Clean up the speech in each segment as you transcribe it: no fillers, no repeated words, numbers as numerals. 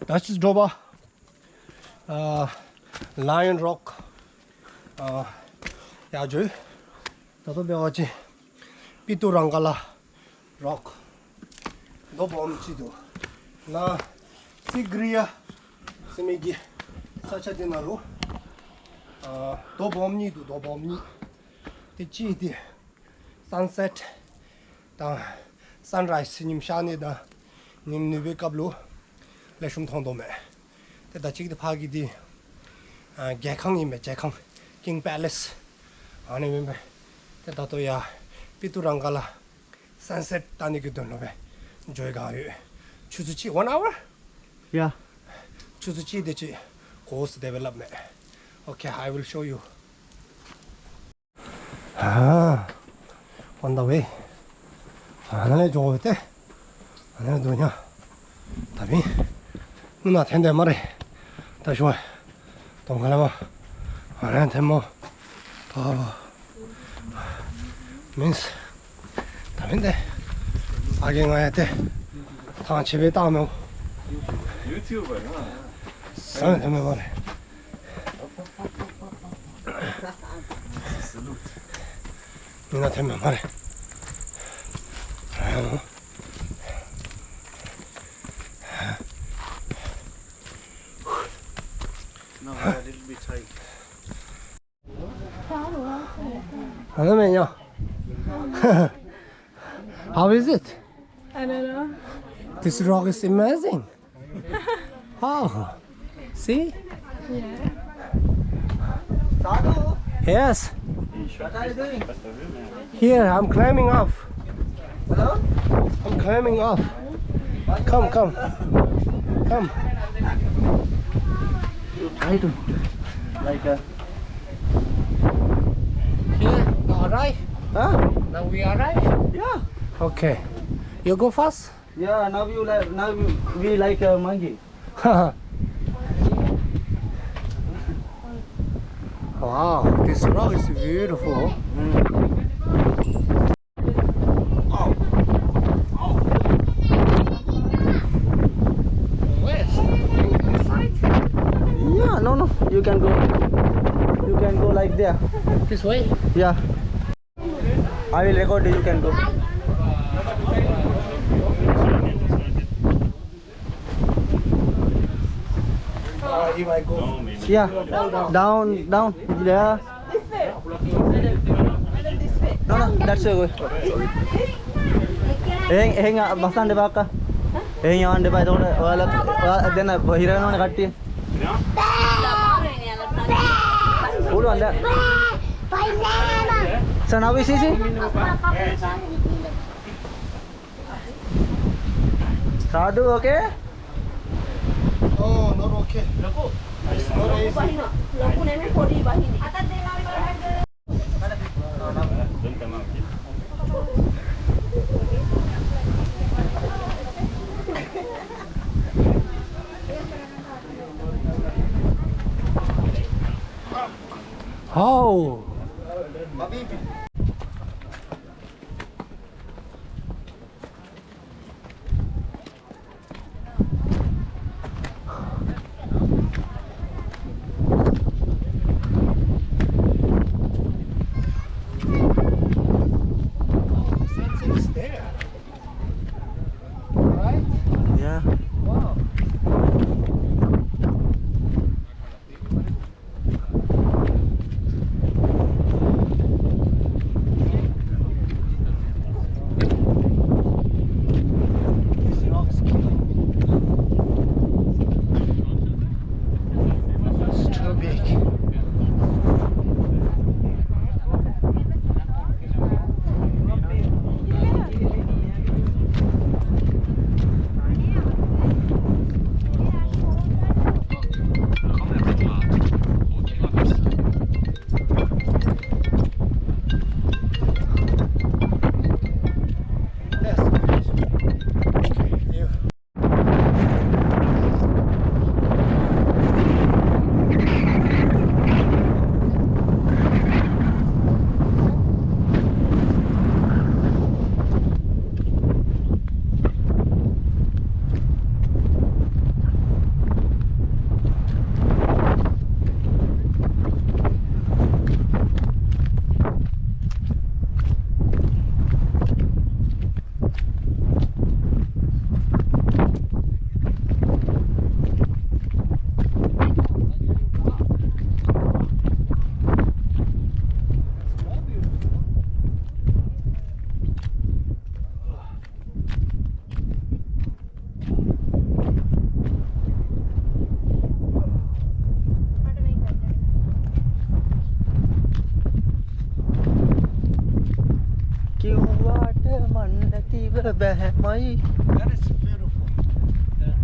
Das ist drüber. Lion Rock. Ja, jo. 나도 배웠지. pidurangala rock. 너 범지도. 나 sigiriya semegi 사차디나로. 너 범니도 너 범니. 대치디 sunset. 다 sunrise 님 샤네다. 님 누베캅로. 레숑 통도메. 대다 지기도 파기디. 개강이메 개강. king palace. 아니 멤버. 대다도야 pidurangala sunset 다니기도 노베. 저희가 추수치 1 hour? Yeah. 추수치 되지 course development. Okay, I will show you. On the way. 안에 좋을 때 안에 누냐? 답이 누나 텐데 말해. 다시 와. 동가라마. 안에 텐모. means 답인데. 아경아야 돼. 다 집에 따면 유튜버야. 사는 되면 말해. 누나 되면 말해. No, a little bit tight. 안하면요. How is it? I don't know. This rock is amazing. Oh, see? Yeah. Yes. What are you doing? Here, I'm climbing up. Hello? I'm climbing up. Come, come, come. You try to like Here, all right. huh? Now we are right. Yeah. Okay. You go first. Yeah, now you like we like a monkey. Wow, this rock is beautiful. Where? Inside? Yeah, no, you can go like there. This way? Yeah. I will record you can go. If I go. Yeah. Down there. No, that's a good. Hang basan depa ka. Hang on depa to wala then bahira no katti. Hold on there. So now we see. Sadhu, okay? Oh, not okay. It's not easy. Oh. Yeah. Wow. This rock is killing me. It's too big. look at that hat, my. That is beautiful. Yeah.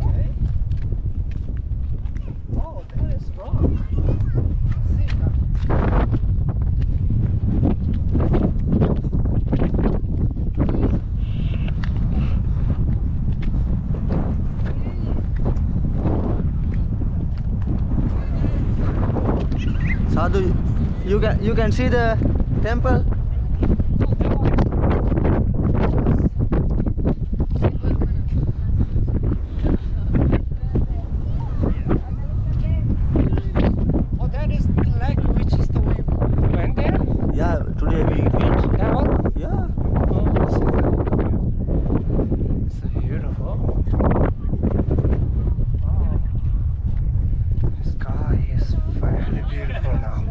Okay. Oh, that is rock. See that? Sadhu, you can see the temple. Oh, that is the lake which is the way we went there? Yeah, today we went. That one? Yeah. Oh, see that? It's beautiful. Oh. The sky is very beautiful now.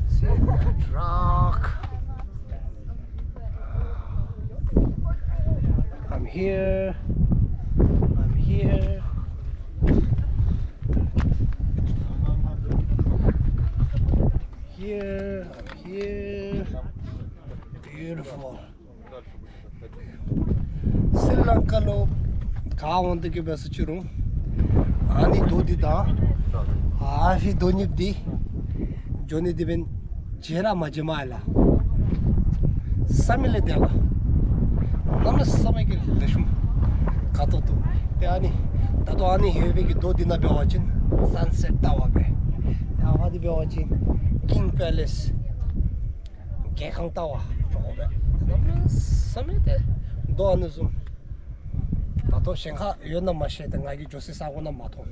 See that rock. I'm here. I'm here. Here, I'm here. Beautiful. Sri Lanka lo kaawante ke bas churu ani dodi da afi donip di joni diben jera majmaala samile dela namna samay ke deshum katotu te ani tato ani hebe ke dodi na bewachin sunset tawa be awadi bewachin King Palace Gekang tawa jobe namna samay de do anuzum 나도 생각 연나 마셔야 돼. 나기 조세 사고나 마도.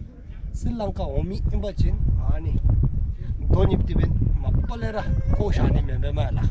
스리랑카 오미 임바진 아니 돈입 되면 막벌레라 고샤니 메메말라.